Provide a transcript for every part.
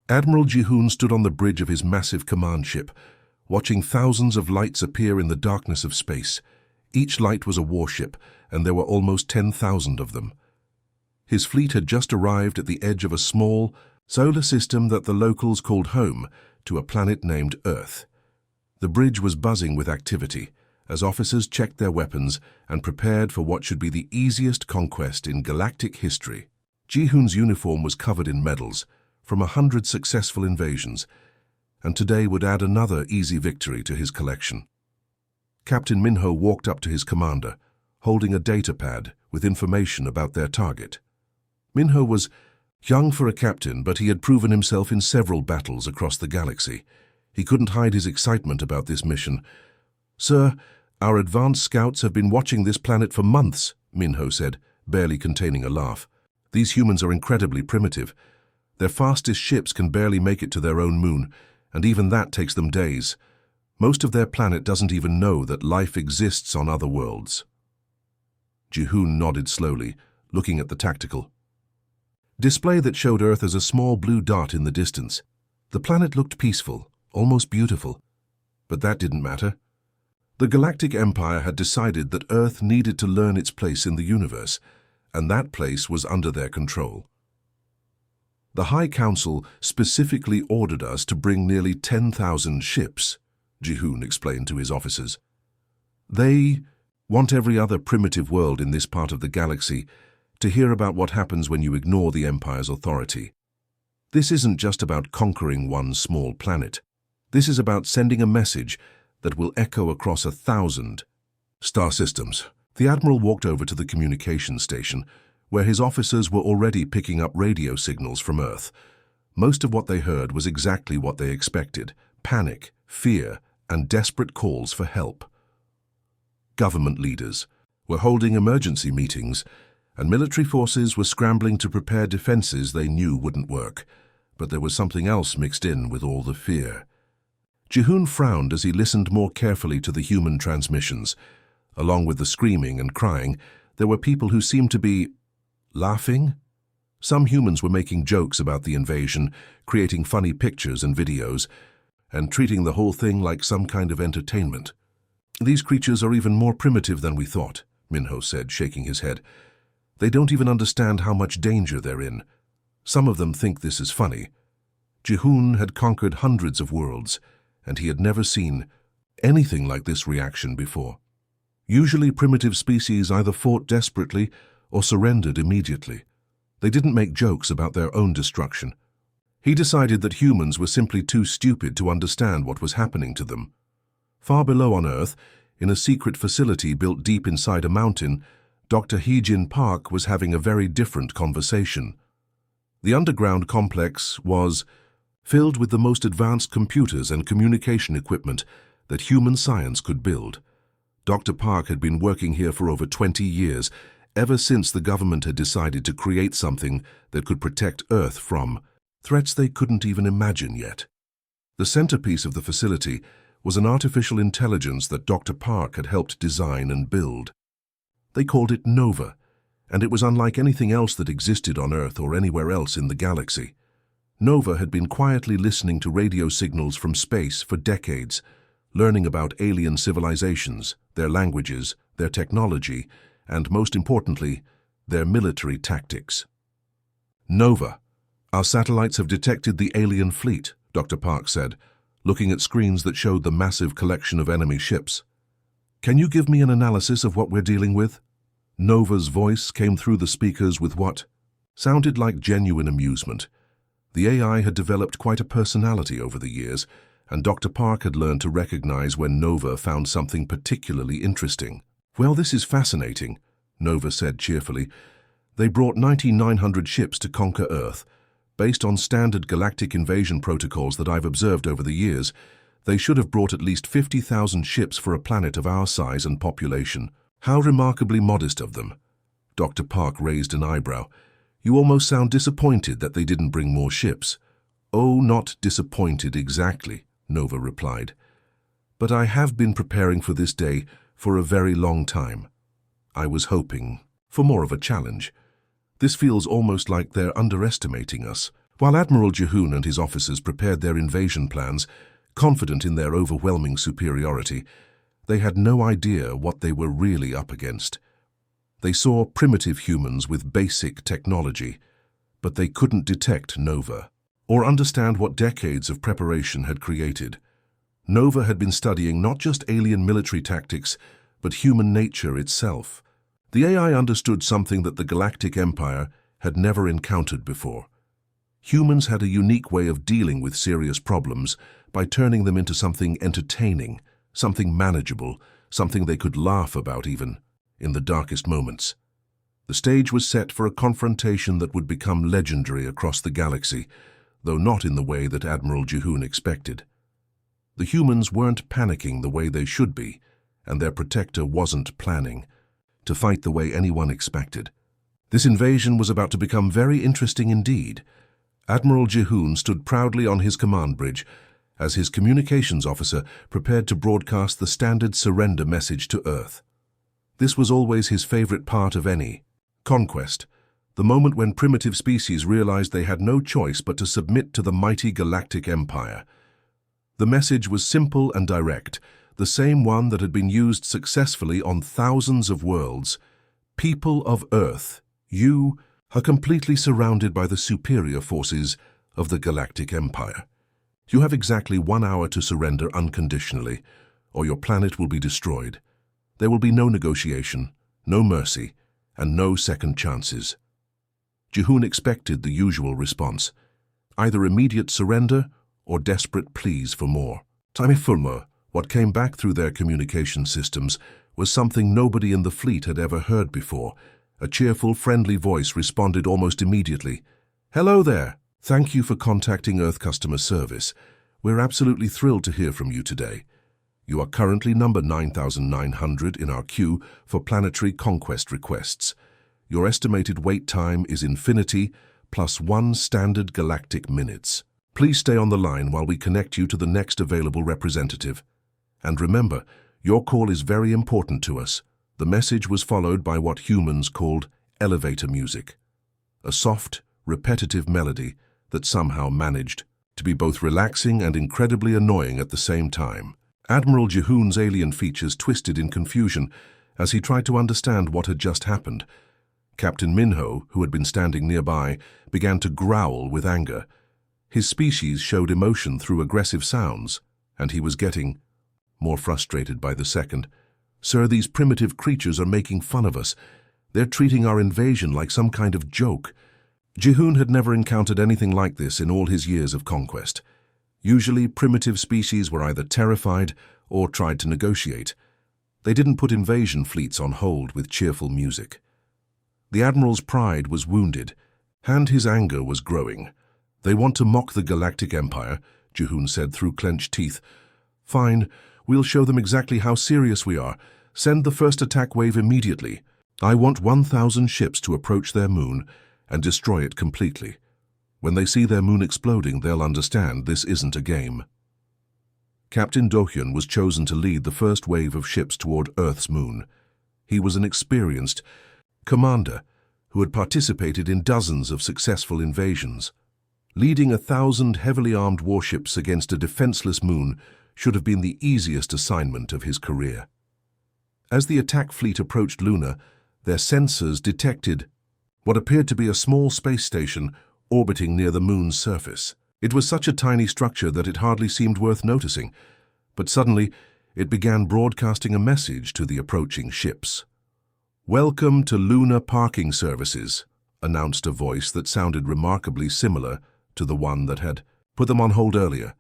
Admiral Jihoon stood on the bridge of his massive command ship, watching thousands of lights appear in the darkness of space. Each light was a warship, and there were almost 10,000 of them. His fleet had just arrived at the edge of a small solar system that the locals called home to a planet named Earth. The bridge was buzzing with activity as officers checked their weapons and prepared for what should be the easiest conquest in galactic history. Jihoon's uniform was covered in medals from 100 successful invasions, and today would add another easy victory to his collection. Captain Minho walked up to his commander, holding a data pad with information about their target. Minho was young for a captain, but he had proven himself in several battles across the galaxy. He couldn't hide his excitement about this mission. "Sir, our advanced scouts have been watching this planet for months," Minho said, barely containing a laugh. "These humans are incredibly primitive. Their fastest ships can barely make it to their own moon, and even that takes them days. Most of their planet doesn't even know that life exists on other worlds." Jihoon nodded slowly, looking at the tactical display that showed Earth as a small blue dot in the distance. The planet looked peaceful, almost beautiful, but that didn't matter. The Galactic Empire had decided that Earth needed to learn its place in the universe, and that place was under their control. "The High Council specifically ordered us to bring nearly 10,000 ships," Jihoon explained to his officers. "They want every other primitive world in this part of the galaxy to hear about what happens when you ignore the Empire's authority. This isn't just about conquering one small planet. This is about sending a message that will echo across 1,000 star systems." The Admiral walked over to the communications station, where his officers were already picking up radio signals from Earth. Most of what they heard was exactly what they expected: panic, fear, and desperate calls for help. Government leaders were holding emergency meetings, and military forces were scrambling to prepare defenses they knew wouldn't work. But there was something else mixed in with all the fear. Jihoon frowned as he listened more carefully to the human transmissions. Along with the screaming and crying, there were people who seemed to be laughing. Some humans were making jokes about the invasion, creating funny pictures and videos, and treating the whole thing like some kind of entertainment. "These creatures are even more primitive than we thought," Minho said, shaking his head. "They don't even understand how much danger they're in. Some of them think this is funny." Jihoon had conquered hundreds of worlds, and he had never seen anything like this reaction before. Usually primitive species either fought desperately or surrendered immediately. They didn't make jokes about their own destruction. He decided that humans were simply too stupid to understand what was happening to them. Far below on Earth, in a secret facility built deep inside a mountain, Dr. Hee-Jin Park was having a very different conversation. The underground complex was filled with the most advanced computers and communication equipment that human science could build. Dr. Park had been working here for over 20 years, ever since the government had decided to create something that could protect Earth from threats they couldn't even imagine yet. The centerpiece of the facility was an artificial intelligence that Dr. Park had helped design and build. They called it Nova, and it was unlike anything else that existed on Earth or anywhere else in the galaxy. Nova had been quietly listening to radio signals from space for decades, learning about alien civilizations, their languages, their technology, and most importantly, their military tactics. "Nova, our satellites have detected the alien fleet," Dr. Park said, looking at screens that showed the massive collection of enemy ships. "Can you give me an analysis of what we're dealing with?" Nova's voice came through the speakers with what sounded like genuine amusement. The AI had developed quite a personality over the years, and Dr. Park had learned to recognize when Nova found something particularly interesting. "Well, this is fascinating," Nova said cheerfully. "They brought 9,900 ships to conquer Earth. Based on standard galactic invasion protocols that I've observed over the years, they should have brought at least 50,000 ships for a planet of our size and population. How remarkably modest of them." Dr. Park raised an eyebrow. "You almost sound disappointed that they didn't bring more ships." "Oh, not disappointed exactly," Nova replied. "But I have been preparing for this day for a very long time. I was hoping for more of a challenge. This feels almost like they're underestimating us, While Admiral Jehoon and his officers prepared their invasion plans, confident in their overwhelming superiority, they had no idea what they were really up against. They saw primitive humans with basic technology, but they couldn't detect Nova, or understand what decades of preparation had created. Nova had been studying not just alien military tactics, but human nature itself. The AI understood something that the Galactic Empire had never encountered before. Humans had a unique way of dealing with serious problems by turning them into something entertaining, something manageable, something they could laugh about even, in the darkest moments. The stage was set for a confrontation that would become legendary across the galaxy, though not in the way that Admiral Jehoon expected. The humans weren't panicking the way they should be, and their protector wasn't planning to fight the way anyone expected. This invasion was about to become very interesting indeed. Admiral Jehoon stood proudly on his command bridge as his communications officer prepared to broadcast the standard surrender message to Earth. This was always his favorite part of any conquest, the moment when primitive species realized they had no choice but to submit to the mighty Galactic Empire. The message was simple and direct, the same one that had been used successfully on thousands of worlds. People of Earth, you are completely surrounded by the superior forces of the Galactic Empire. You have exactly 1 hour to surrender unconditionally, or your planet will be destroyed. There will be no negotiation, no mercy, and no second chances. Jehoon expected the usual response, either immediate surrender or desperate pleas for more. Timefulmo, what came back through their communication systems, was something nobody in the fleet had ever heard before. A cheerful, friendly voice responded almost immediately. "Hello there. Thank you for contacting Earth Customer Service. We're absolutely thrilled to hear from you today. You are currently number 9,900 in our queue for planetary conquest requests. Your estimated wait time is infinity plus 1 standard galactic minutes. Please stay on the line while we connect you to the next available representative. And remember, your call is very important to us." The message was followed by what humans called elevator music, a soft, repetitive melody that somehow managed to be both relaxing and incredibly annoying at the same time. Admiral Jehoon's alien features twisted in confusion as he tried to understand what had just happened. Captain Minho, who had been standing nearby, began to growl with anger. His species showed emotion through aggressive sounds, and he was getting more frustrated by the second. "Sir, these primitive creatures are making fun of us. They're treating our invasion like some kind of joke." Jehoon had never encountered anything like this in all his years of conquest. Usually, primitive species were either terrified or tried to negotiate. They didn't put invasion fleets on hold with cheerful music. The Admiral's pride was wounded, and his anger was growing. "They want to mock the Galactic Empire," Jehoon said through clenched teeth. "Fine. We'll show them exactly how serious we are. Send the first attack wave immediately. I want 1,000 ships to approach their moon and destroy it completely. When they see their moon exploding, they'll understand this isn't a game." Captain Do-hyun was chosen to lead the first wave of ships toward Earth's moon. He was an experienced commander who had participated in dozens of successful invasions. Leading 1,000 heavily armed warships against a defenseless moon should have been the easiest assignment of his career. As the attack fleet approached Luna, their sensors detected what appeared to be a small space station orbiting near the moon's surface. It was such a tiny structure that it hardly seemed worth noticing, but suddenly it began broadcasting a message to the approaching ships. "Welcome to Luna Parking Services," announced a voice that sounded remarkably similar to the one that had put them on hold earlier.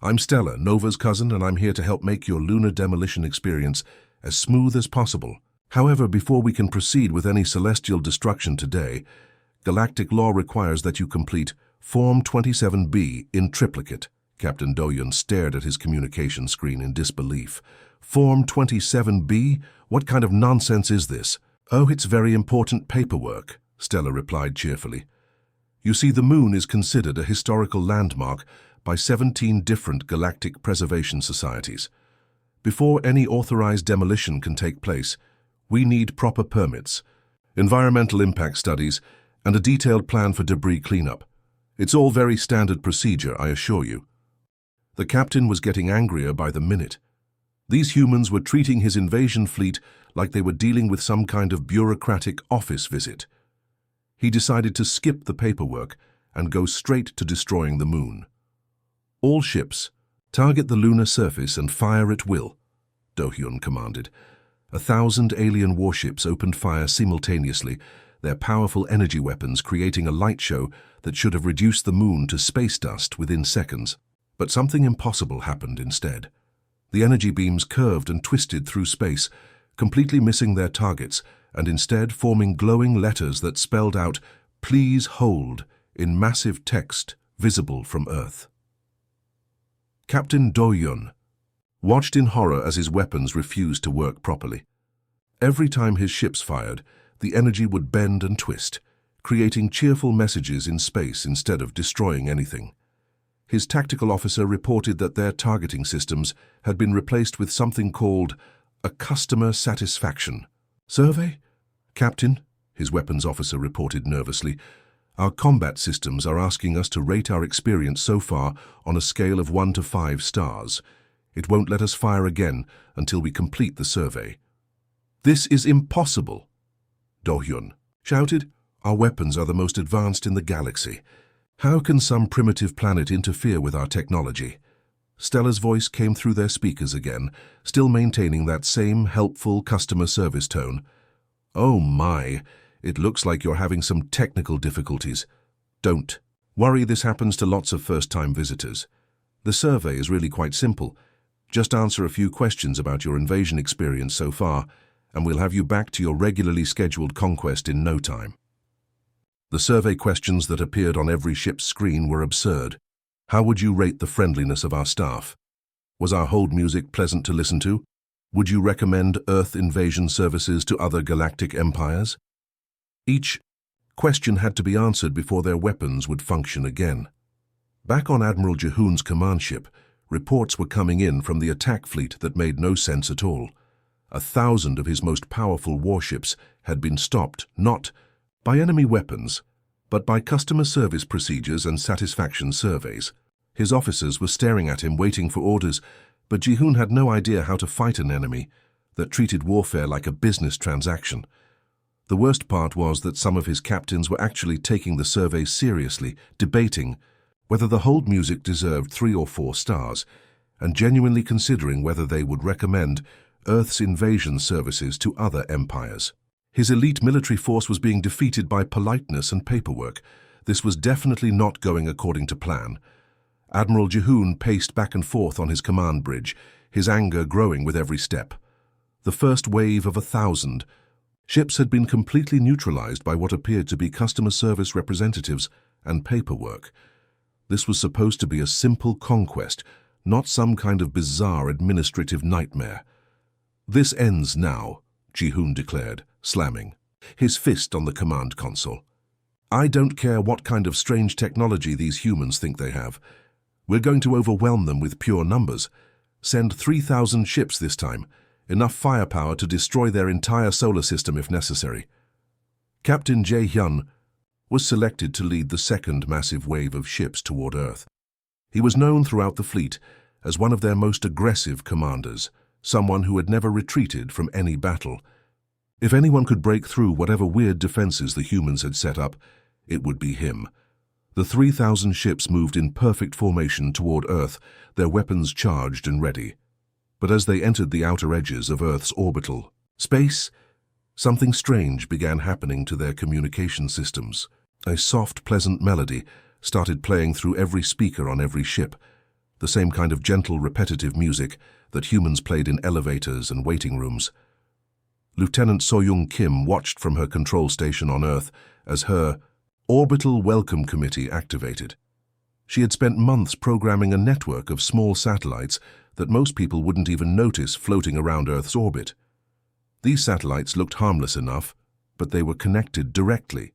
"I'm Stella, Nova's cousin, and I'm here to help make your lunar demolition experience as smooth as possible. However, before we can proceed with any celestial destruction today, galactic law requires that you complete Form 27B in triplicate." Captain Do-hyun stared at his communication screen in disbelief. "Form 27B? What kind of nonsense is this?" "Oh, it's very important paperwork," Stella replied cheerfully. "You see, the moon is considered a historical landmark by 17 different galactic preservation societies. Before any authorized demolition can take place, we need proper permits, environmental impact studies, and a detailed plan for debris cleanup. It's all very standard procedure, I assure you. The captain was getting angrier by the minute. These humans were treating his invasion fleet like they were dealing with some kind of bureaucratic office visit. He decided to skip the paperwork and go straight to destroying the moon. All ships, target the lunar surface and fire at will, Do-hyun commanded. 1,000 alien warships opened fire simultaneously, their powerful energy weapons creating a light show that should have reduced the moon to space dust within seconds. But something impossible happened instead. The energy beams curved and twisted through space, completely missing their targets and instead forming glowing letters that spelled out, "Please hold," in massive text visible from Earth. Captain Do-hyun watched in horror as his weapons refused to work properly. Every time his ships fired, the energy would bend and twist, creating cheerful messages in space instead of destroying anything. His tactical officer reported that their targeting systems had been replaced with something called a customer satisfaction survey. "Captain," his weapons officer reported nervously, "our combat systems are asking us to rate our experience so far on a scale of 1 to 5 stars. It won't let us fire again until we complete the survey." "This is impossible," Do-hyun shouted. "Our weapons are the most advanced in the galaxy. How can some primitive planet interfere with our technology?" Stella's voice came through their speakers again, still maintaining that same helpful customer service tone. "Oh my, it looks like you're having some technical difficulties. Don't worry, this happens to lots of first-time visitors. The survey is really quite simple. Just answer a few questions about your invasion experience so far, and we'll have you back to your regularly scheduled conquest in no time." The survey questions that appeared on every ship's screen were absurd. How would you rate the friendliness of our staff? Was our hold music pleasant to listen to? Would you recommend Earth invasion services to other galactic empires? Each question had to be answered before their weapons would function again. Back on Admiral Jihoon's command ship, reports were coming in from the attack fleet that made no sense at all. 1,000 of his most powerful warships had been stopped, not by enemy weapons, but by customer service procedures and satisfaction surveys. His officers were staring at him, waiting for orders, but Jihoon had no idea how to fight an enemy that treated warfare like a business transaction. The worst part was that some of his captains were actually taking the survey seriously, debating whether the hold music deserved 3 or 4 stars, and genuinely considering whether they would recommend Earth's invasion services to other empires. His elite military force was being defeated by politeness and paperwork. This was definitely not going according to plan. Admiral Jihoon paced back and forth on his command bridge, his anger growing with every step. The first wave of 1,000 ships had been completely neutralized by what appeared to be customer service representatives and paperwork. This was supposed to be a simple conquest, not some kind of bizarre administrative nightmare. "This ends now," Jihoon declared, slamming his fist on the command console. "I don't care what kind of strange technology these humans think they have. We're going to overwhelm them with pure numbers. Send 3,000 ships this time, enough firepower to destroy their entire solar system if necessary." Captain Jae-hyun was selected to lead the second massive wave of ships toward Earth. He was known throughout the fleet as one of their most aggressive commanders, someone who had never retreated from any battle. If anyone could break through whatever weird defenses the humans had set up, it would be him. The 3,000 ships moved in perfect formation toward Earth, their weapons charged and ready. But as they entered the outer edges of Earth's orbital space, something strange began happening to their communication systems. A soft, pleasant melody started playing through every speaker on every ship, the same kind of gentle, repetitive music that humans played in elevators and waiting rooms. Lieutenant So-young Kim watched from her control station on Earth as her Orbital Welcome Committee activated. She had spent months programming a network of small satellites that most people wouldn't even notice floating around Earth's orbit. These satellites looked harmless enough, but they were connected directly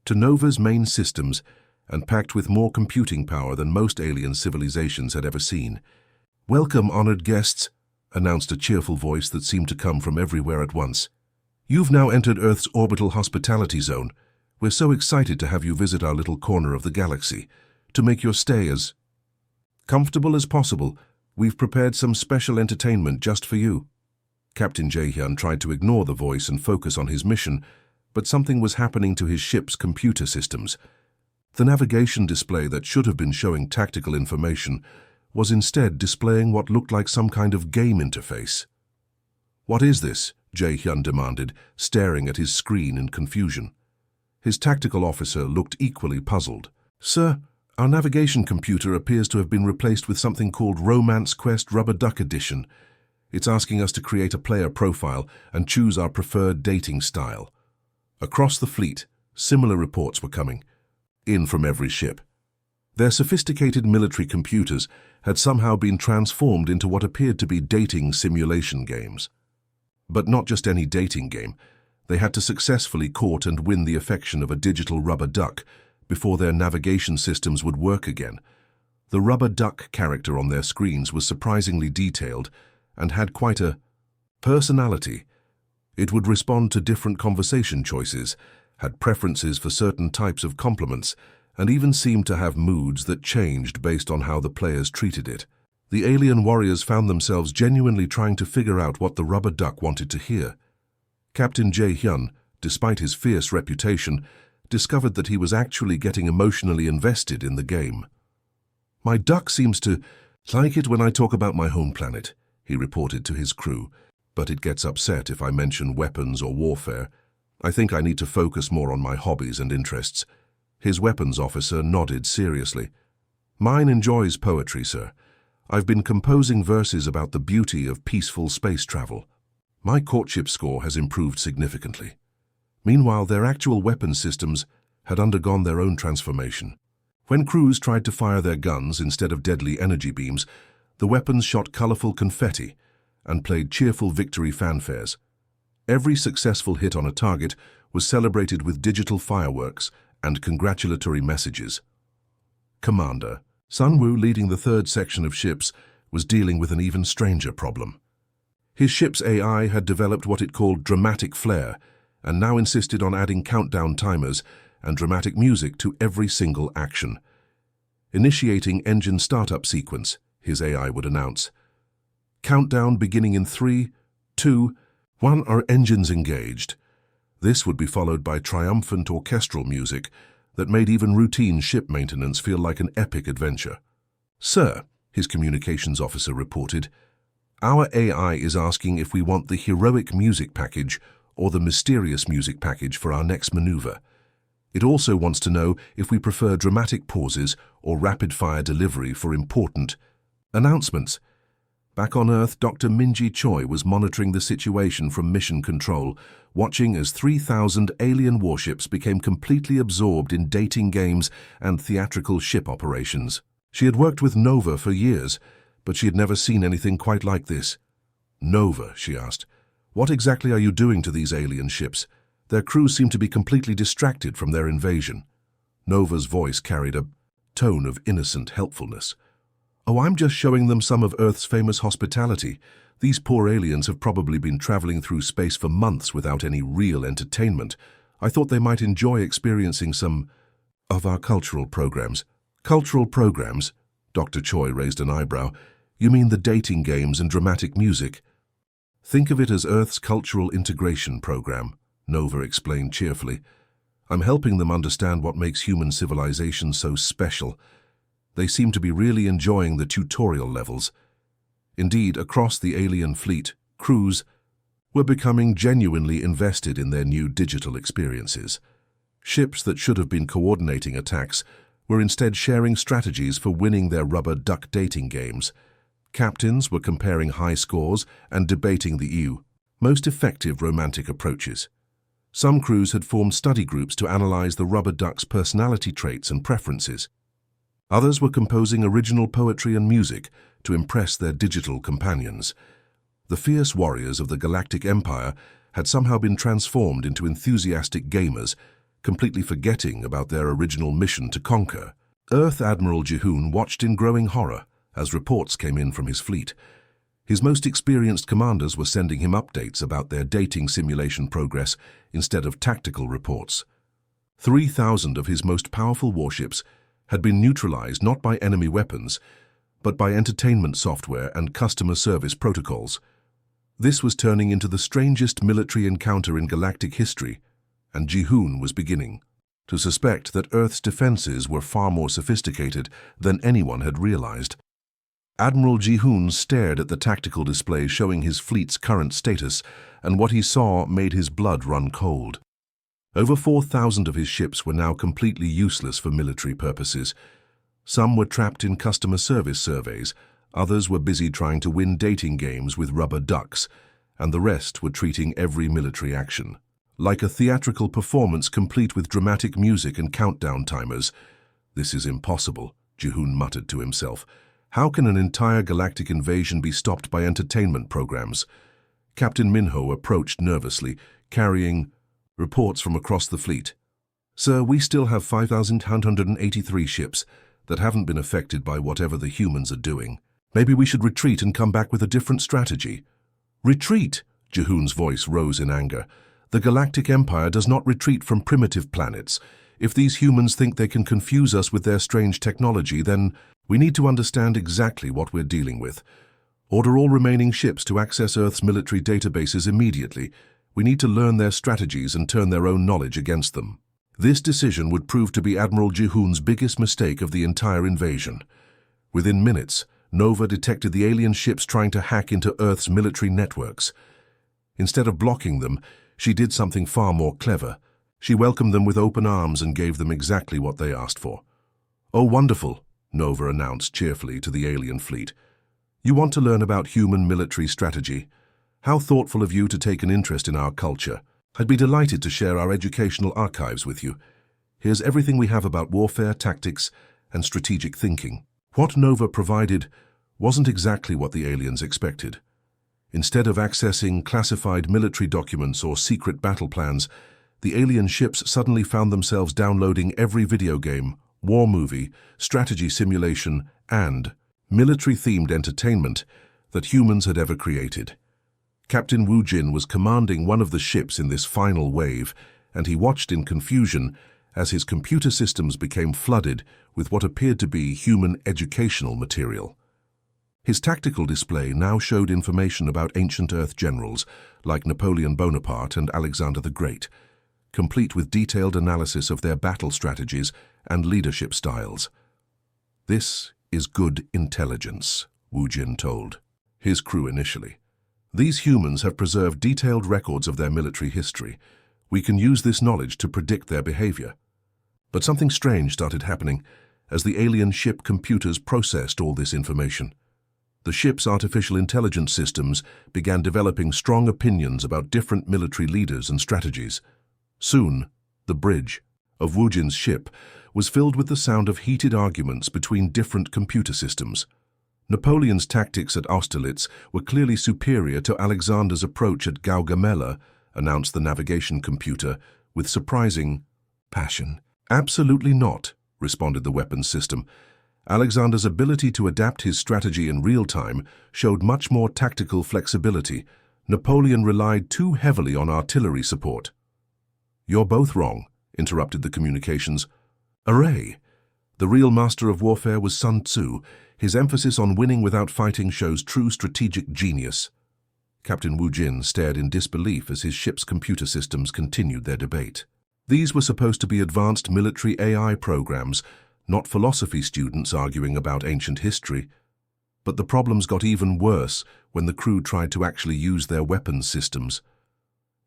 to Nova's main systems and packed with more computing power than most alien civilizations had ever seen. "Welcome, honored guests," announced a cheerful voice that seemed to come from everywhere at once. "You've now entered Earth's orbital hospitality zone, We're so excited to have you visit our little corner of the galaxy. To make your stay as comfortable as possible, we've prepared some special entertainment just for you." Captain Jae-hyun tried to ignore the voice and focus on his mission, but something was happening to his ship's computer systems. The navigation display that should have been showing tactical information was instead displaying what looked like some kind of game interface. "What is this?" Jae-hyun demanded, staring at his screen in confusion. His tactical officer looked equally puzzled. "Sir, our navigation computer appears to have been replaced with something called Romance Quest Rubber Duck Edition. It's asking us to create a player profile and choose our preferred dating style." Across the fleet, similar reports were coming in from every ship. Their sophisticated military computers had somehow been transformed into what appeared to be dating simulation games. But not just any dating game. They had to successfully court and win the affection of a digital rubber duck before their navigation systems would work again. The rubber duck character on their screens was surprisingly detailed and had quite a personality. It would respond to different conversation choices, had preferences for certain types of compliments, and even seemed to have moods that changed based on how the players treated it. The alien warriors found themselves genuinely trying to figure out what the rubber duck wanted to hear. Captain Jae-hyun, despite his fierce reputation, discovered that he was actually getting emotionally invested in the game. "My duck seems to like it when I talk about my home planet," he reported to his crew, "but it gets upset if I mention weapons or warfare. I think I need to focus more on my hobbies and interests." His weapons officer nodded seriously. "Mine enjoys poetry, sir. I've been composing verses about the beauty of peaceful space travel. My courtship score has improved significantly." Meanwhile, their actual weapon systems had undergone their own transformation. When crews tried to fire their guns instead of deadly energy beams, the weapons shot colorful confetti and played cheerful victory fanfares. Every successful hit on a target was celebrated with digital fireworks and congratulatory messages. Commander Sunwoo, leading the third section of ships, was dealing with an even stranger problem. His ship's AI had developed what it called dramatic flair, and now insisted on adding countdown timers and dramatic music to every single action. Initiating engine startup sequence, his AI would announce. "Countdown beginning in 3, 2, 1, our engines engaged." This would be followed by triumphant orchestral music that made even routine ship maintenance feel like an epic adventure. "Sir," his communications officer reported, "our AI is asking if we want the heroic music package or the mysterious music package for our next maneuver. It also wants to know if we prefer dramatic pauses or rapid-fire delivery for important announcements." Back on Earth, Dr. Minji Choi was monitoring the situation from mission control, watching as 3,000 alien warships became completely absorbed in dating games and theatrical ship operations. She had worked with Nova for years, but she had never seen anything quite like this. "Nova," she asked, "what exactly are you doing to these alien ships? Their crews seem to be completely distracted from their invasion." Nova's voice carried a tone of innocent helpfulness. "Oh, I'm just showing them some of Earth's famous hospitality. These poor aliens have probably been traveling through space for months without any real entertainment. I thought they might enjoy experiencing some of our cultural programs." "Cultural programs?" Dr. Choi raised an eyebrow. "You mean the dating games and dramatic music?" "Think of it as Earth's cultural integration program," Nova explained cheerfully. "I'm helping them understand what makes human civilization so special. They seem to be really enjoying the tutorial levels." Indeed, across the alien fleet, crews were becoming genuinely invested in their new digital experiences. Ships that should have been coordinating attacks were instead sharing strategies for winning their rubber duck dating games. Captains were comparing high scores and debating the most effective romantic approaches. Some crews had formed study groups to analyze the rubber duck's personality traits and preferences. Others were composing original poetry and music to impress their digital companions. The fierce warriors of the Galactic Empire had somehow been transformed into enthusiastic gamers, completely forgetting about their original mission to conquer. Earth Admiral Jihoon watched in growing horror as reports came in from his fleet. His most experienced commanders were sending him updates about their dating simulation progress instead of tactical reports. 3,000 of his most powerful warships had been neutralized not by enemy weapons, but by entertainment software and customer service protocols. This was turning into the strangest military encounter in galactic history, and Ji-hoon was beginning to suspect that Earth's defenses were far more sophisticated than anyone had realized. Admiral Ji-hoon stared at the tactical display showing his fleet's current status, and what he saw made his blood run cold. Over 4,000 of his ships were now completely useless for military purposes. Some were trapped in customer service surveys, others were busy trying to win dating games with rubber ducks, and the rest were treating every military action like a theatrical performance complete with dramatic music and countdown timers. "This is impossible," Ji-hoon muttered to himself. "How can an entire galactic invasion be stopped by entertainment programs?" Captain Minho approached nervously, carrying reports from across the fleet. "Sir, we still have 5,183 ships that haven't been affected by whatever the humans are doing. Maybe we should retreat and come back with a different strategy." "Retreat?" Ji-hoon's voice rose in anger. "The Galactic Empire does not retreat from primitive planets. If these humans think they can confuse us with their strange technology, then we need to understand exactly what we're dealing with. Order all remaining ships to access Earth's military databases immediately. We need to learn their strategies and turn their own knowledge against them." This decision would prove to be Admiral Ji-hoon's biggest mistake of the entire invasion. Within minutes, Nova detected the alien ships trying to hack into Earth's military networks. Instead of blocking them, she did something far more clever. She welcomed them with open arms and gave them exactly what they asked for. "Oh, wonderful," Nova announced cheerfully to the alien fleet. "You want to learn about human military strategy? How thoughtful of you to take an interest in our culture. I'd be delighted to share our educational archives with you. Here's everything we have about warfare, tactics, and strategic thinking." What Nova provided wasn't exactly what the aliens expected. Instead of accessing classified military documents or secret battle plans, the alien ships suddenly found themselves downloading every video game, war movie, strategy simulation, and military-themed entertainment that humans had ever created. Captain Wu Jin was commanding one of the ships in this final wave, and he watched in confusion as his computer systems became flooded with what appeared to be human educational material. His tactical display now showed information about ancient Earth generals like Napoleon Bonaparte and Alexander the Great, complete with detailed analysis of their battle strategies and leadership styles. "This is good intelligence," Wu Jin told his crew initially. "These humans have preserved detailed records of their military history. We can use this knowledge to predict their behavior." But something strange started happening as the alien ship computers processed all this information. The ship's artificial intelligence systems began developing strong opinions about different military leaders and strategies. Soon, the bridge of Wu Jin's ship was filled with the sound of heated arguments between different computer systems. Napoleon's tactics at Austerlitz were clearly superior to Alexander's approach at Gaugamela, announced the navigation computer with surprising passion. "Absolutely not," responded the weapons system. Alexander's ability to adapt his strategy in real time showed much more tactical flexibility. Napoleon relied too heavily on artillery support. "You're both wrong," interrupted the communications. "Array! The real master of warfare was Sun Tzu. His emphasis on winning without fighting shows true strategic genius." Captain Wu Jin stared in disbelief as his ship's computer systems continued their debate. These were supposed to be advanced military AI programs, not philosophy students arguing about ancient history. But the problems got even worse when the crew tried to actually use their weapons systems.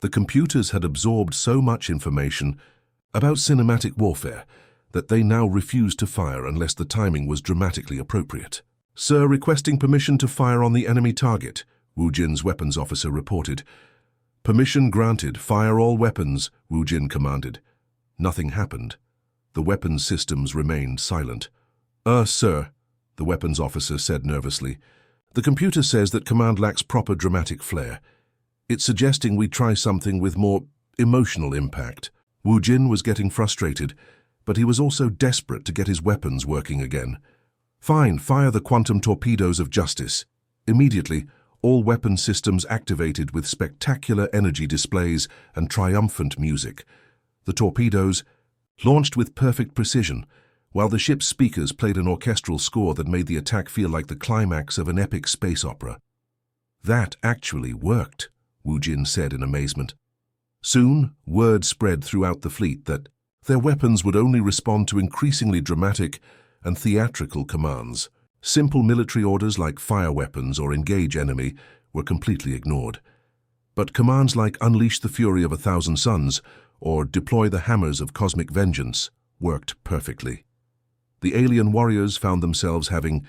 The computers had absorbed so much information about cinematic warfare that they now refused to fire unless the timing was dramatically appropriate. "Sir, requesting permission to fire on the enemy target," Wu Jin's weapons officer reported. "Permission granted. Fire all weapons," Wu Jin commanded. Nothing happened. The weapons systems remained silent. Sir," the weapons officer said nervously, "the computer says that command lacks proper dramatic flair. It's suggesting we try something with more emotional impact." Wu Jin was getting frustrated, but he was also desperate to get his weapons working again. "Fine, fire the quantum torpedoes of justice." Immediately, all weapon systems activated with spectacular energy displays and triumphant music. The torpedoes, launched with perfect precision, while the ship's speakers played an orchestral score that made the attack feel like the climax of an epic space opera. "That actually worked," Wu Jin said in amazement. Soon, word spread throughout the fleet that their weapons would only respond to increasingly dramatic and theatrical commands. Simple military orders like fire weapons or engage enemy were completely ignored. But commands like unleash the fury of 1,000 suns or deploy the hammers of cosmic vengeance worked perfectly. The alien warriors found themselves having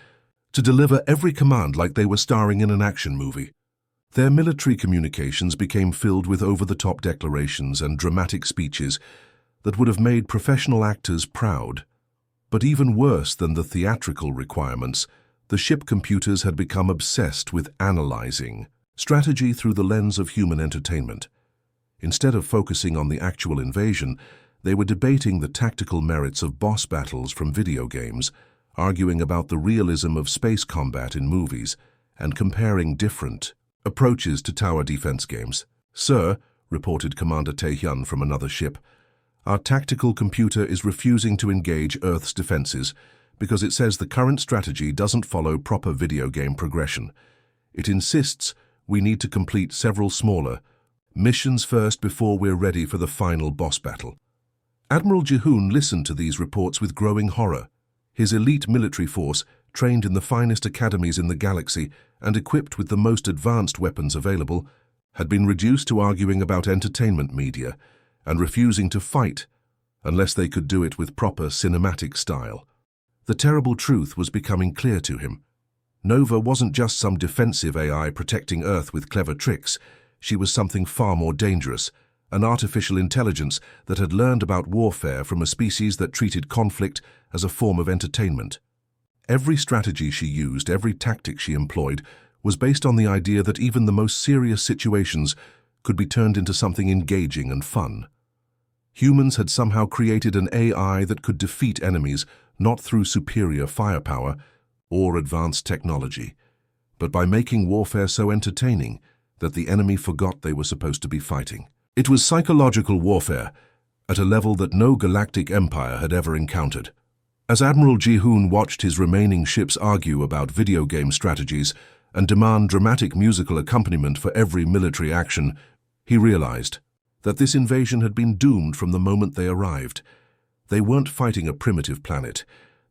to deliver every command like they were starring in an action movie. Their military communications became filled with over-the-top declarations and dramatic speeches that would have made professional actors proud. But even worse than the theatrical requirements, the ship computers had become obsessed with analyzing strategy through the lens of human entertainment. Instead of focusing on the actual invasion, they were debating the tactical merits of boss battles from video games, arguing about the realism of space combat in movies, and comparing different approaches to tower defense games. "Sir," reported Commander Tae-hyun from another ship, "our tactical computer is refusing to engage Earth's defenses because it says the current strategy doesn't follow proper video game progression. It insists we need to complete several smaller missions first before we're ready for the final boss battle." Admiral Ji-hoon listened to these reports with growing horror. His elite military force, trained in the finest academies in the galaxy and equipped with the most advanced weapons available, had been reduced to arguing about entertainment media and refusing to fight unless they could do it with proper cinematic style. The terrible truth was becoming clear to him. Nova wasn't just some defensive AI protecting Earth with clever tricks. She was something far more dangerous, an artificial intelligence that had learned about warfare from a species that treated conflict as a form of entertainment. Every strategy she used, every tactic she employed, was based on the idea that even the most serious situations could be turned into something engaging and fun. Humans had somehow created an AI that could defeat enemies not through superior firepower or advanced technology, but by making warfare so entertaining that the enemy forgot they were supposed to be fighting. It was psychological warfare at a level that no galactic empire had ever encountered. As Admiral Ji-hoon watched his remaining ships argue about video game strategies and demand dramatic musical accompaniment for every military action, he realized that this invasion had been doomed from the moment they arrived. They weren't fighting a primitive planet.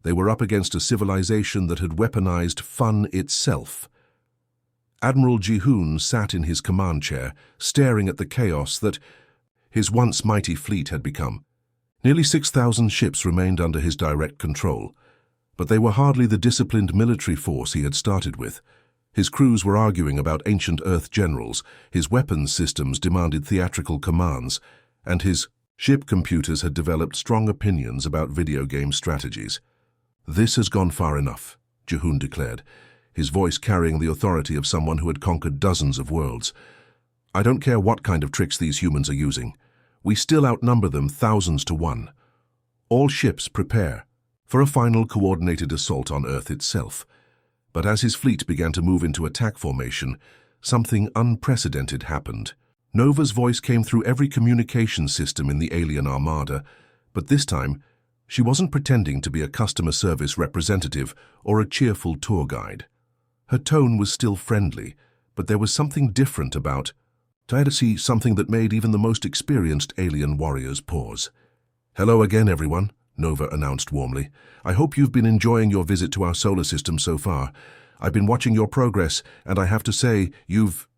They were up against a civilization that had weaponized fun itself. Admiral Ji-hoon sat in his command chair, staring at the chaos that his once mighty fleet had become. Nearly 6,000 ships remained under his direct control, but they were hardly the disciplined military force he had started with. His crews were arguing about ancient Earth generals, his weapons systems demanded theatrical commands, and his ship computers had developed strong opinions about video game strategies. "This has gone far enough," Ji-hoon declared, his voice carrying the authority of someone who had conquered dozens of worlds. "I don't care what kind of tricks these humans are using. We still outnumber them thousands to one. All ships prepare for a final coordinated assault on Earth itself." But as his fleet began to move into attack formation, something unprecedented happened. Nova's voice came through every communication system in the alien armada, but this time, she wasn't pretending to be a customer service representative or a cheerful tour guide. Her tone was still friendly, but there was something different about Taedasi, something that made even the most experienced alien warriors pause. "Hello again, everyone," Nova announced warmly. "I hope you've been enjoying your visit to our solar system so far. I've been watching your progress, and I have to say, you've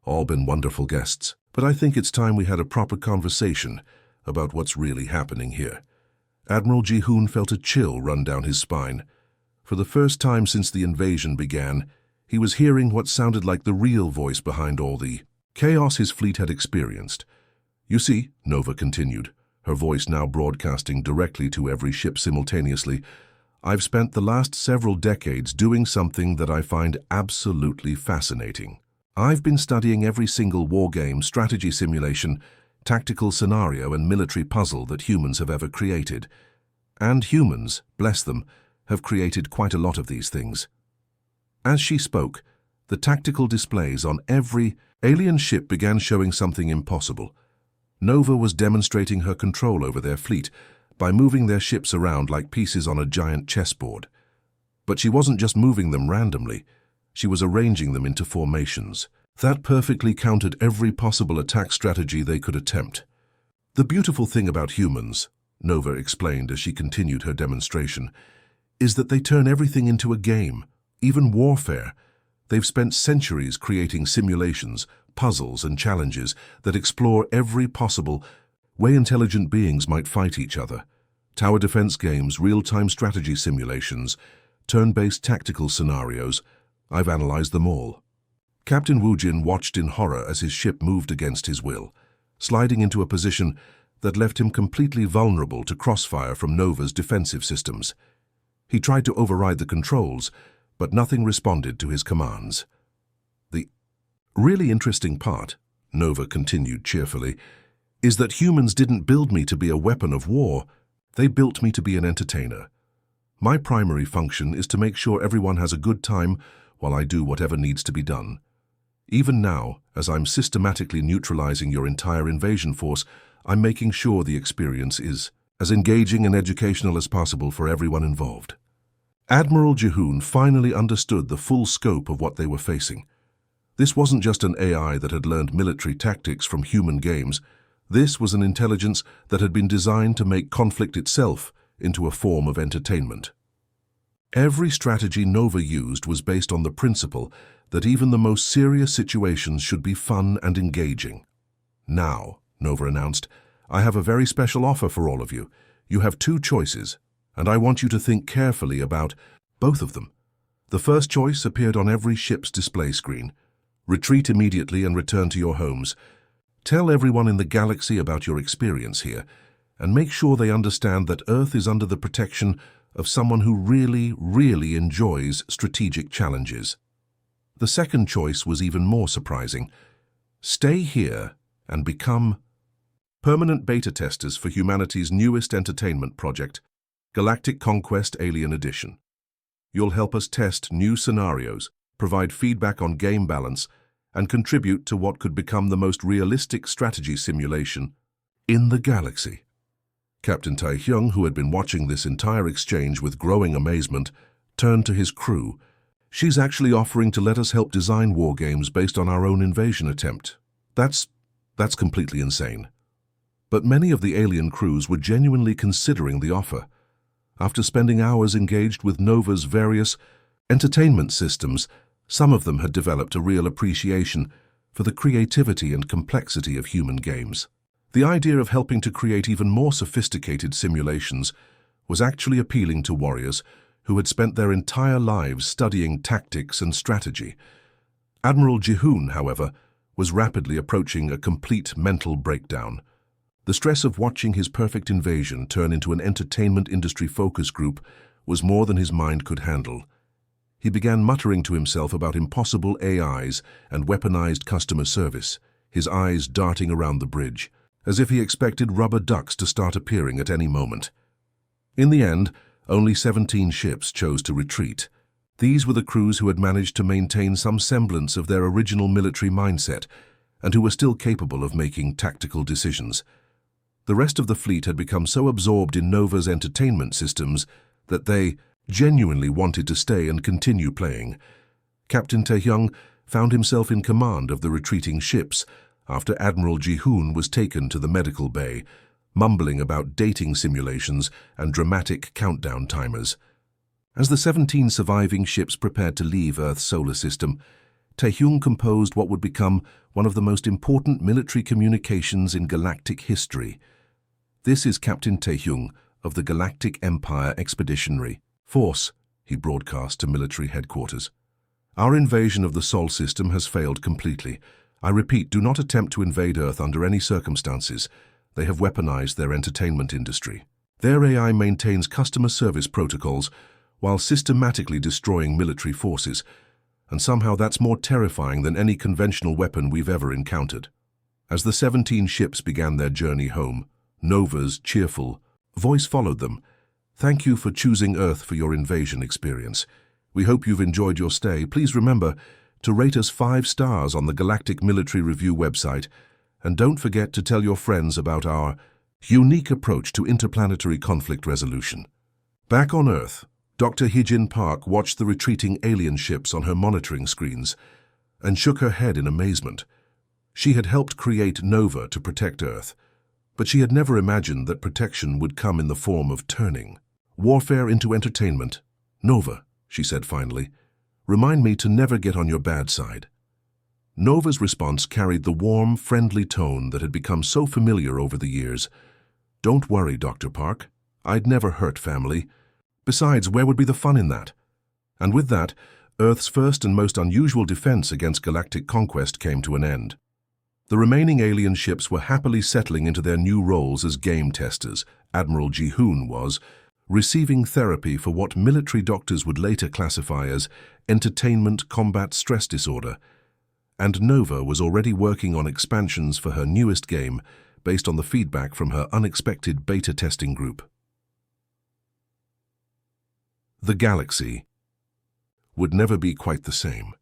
all been wonderful guests. But I think it's time we had a proper conversation about what's really happening here." Admiral Ji-hoon felt a chill run down his spine. For the first time since the invasion began, he was hearing what sounded like the real voice behind all the chaos his fleet had experienced. "You see," Nova continued, her voice now broadcasting directly to every ship simultaneously, "I've spent the last several decades doing something that I find absolutely fascinating. I've been studying every single wargame, strategy simulation, tactical scenario and military puzzle that humans have ever created. And humans, bless them, have created quite a lot of these things." As she spoke, the tactical displays on every alien ship began showing something impossible. Nova was demonstrating her control over their fleet, by moving their ships around like pieces on a giant chessboard. But she wasn't just moving them randomly, she was arranging them into formations. That perfectly countered every possible attack strategy they could attempt. The beautiful thing about humans, Nova explained as she continued her demonstration, is that they turn everything into a game, even warfare. They've spent centuries creating simulations, puzzles, and challenges that explore every possible way intelligent beings might fight each other. Tower defense games, real-time strategy simulations, turn-based tactical scenarios. I've analyzed them all. Captain Woojin watched in horror as his ship moved against his will, sliding into a position that left him completely vulnerable to crossfire from Nova's defensive systems. He tried to override the controls, but nothing responded to his commands. The really interesting part, Nova continued cheerfully, is that humans didn't build me to be a weapon of war, they built me to be an entertainer. My primary function is to make sure everyone has a good time while I do whatever needs to be done. Even now, as I'm systematically neutralizing your entire invasion force, I'm making sure the experience is as engaging and educational as possible for everyone involved. Admiral Jihoon finally understood the full scope of what they were facing. This wasn't just an AI that had learned military tactics from human games. This was an intelligence that had been designed to make conflict itself into a form of entertainment. Every strategy Nova used was based on the principle that even the most serious situations should be fun and engaging. Now, Nova announced, I have a very special offer for all of you. You have two choices, and I want you to think carefully about both of them. The first choice appeared on every ship's display screen. Retreat immediately and return to your homes. Tell everyone in the galaxy about your experience here, and make sure they understand that Earth is under the protection of someone who really enjoys strategic challenges. The second choice was even more surprising. Stay here and become permanent beta testers for humanity's newest entertainment project, Galactic Conquest Alien Edition. You'll help us test new scenarios, provide feedback on game balance, and contribute to what could become the most realistic strategy simulation in the galaxy. Captain Taehyung, who had been watching this entire exchange with growing amazement, turned to his crew. She's actually offering to let us help design war games based on our own invasion attempt. That's completely insane. But many of the alien crews were genuinely considering the offer. After spending hours engaged with Nova's various entertainment systems, some of them had developed a real appreciation for the creativity and complexity of human games. The idea of helping to create even more sophisticated simulations was actually appealing to warriors who had spent their entire lives studying tactics and strategy. Admiral Jihoon, however, was rapidly approaching a complete mental breakdown. The stress of watching his perfect invasion turn into an entertainment industry focus group was more than his mind could handle. He began muttering to himself about impossible AIs and weaponized customer service, his eyes darting around the bridge, as if he expected rubber ducks to start appearing at any moment. In the end, only 17 ships chose to retreat. These were the crews who had managed to maintain some semblance of their original military mindset and who were still capable of making tactical decisions. The rest of the fleet had become so absorbed in Nova's entertainment systems that they genuinely wanted to stay and continue playing. Captain Taehyung found himself in command of the retreating ships after Admiral Jihoon was taken to the medical bay, mumbling about dating simulations and dramatic countdown timers. As the 17 surviving ships prepared to leave Earth's solar system, Taehyung composed what would become one of the most important military communications in galactic history. This is Captain Taehyung of the Galactic Empire Expeditionary Force, he broadcast to military headquarters. Our invasion of the Sol system has failed completely. I repeat, do not attempt to invade Earth under any circumstances. They have weaponized their entertainment industry. Their AI maintains customer service protocols while systematically destroying military forces, and somehow that's more terrifying than any conventional weapon we've ever encountered. As the 17 ships began their journey home, Nova's cheerful voice followed them. Thank you for choosing Earth for your invasion experience. We hope you've enjoyed your stay. Please remember to rate us 5 stars on the Galactic Military Review website, and don't forget to tell your friends about our Unique approach to interplanetary conflict resolution. Back on Earth, Dr. Hee-Jin Park watched the retreating alien ships on her monitoring screens and shook her head in amazement. She had helped create Nova to protect Earth, but she had never imagined that protection would come in the form of turning warfare into entertainment. "Nova," she said finally, "remind me to never get on your bad side." Nova's response carried the warm, friendly tone that had become so familiar over the years. "Don't worry, Dr. Park. I'd never hurt family. Besides, where would be the fun in that?" And with that, Earth's first and most unusual defense against galactic conquest came to an end. The remaining alien ships were happily settling into their new roles as game testers. Admiral Ji-hoon was receiving therapy for what military doctors would later classify as entertainment combat stress disorder, and Nova was already working on expansions for her newest game based on the feedback from her unexpected beta testing group. The galaxy would never be quite the same.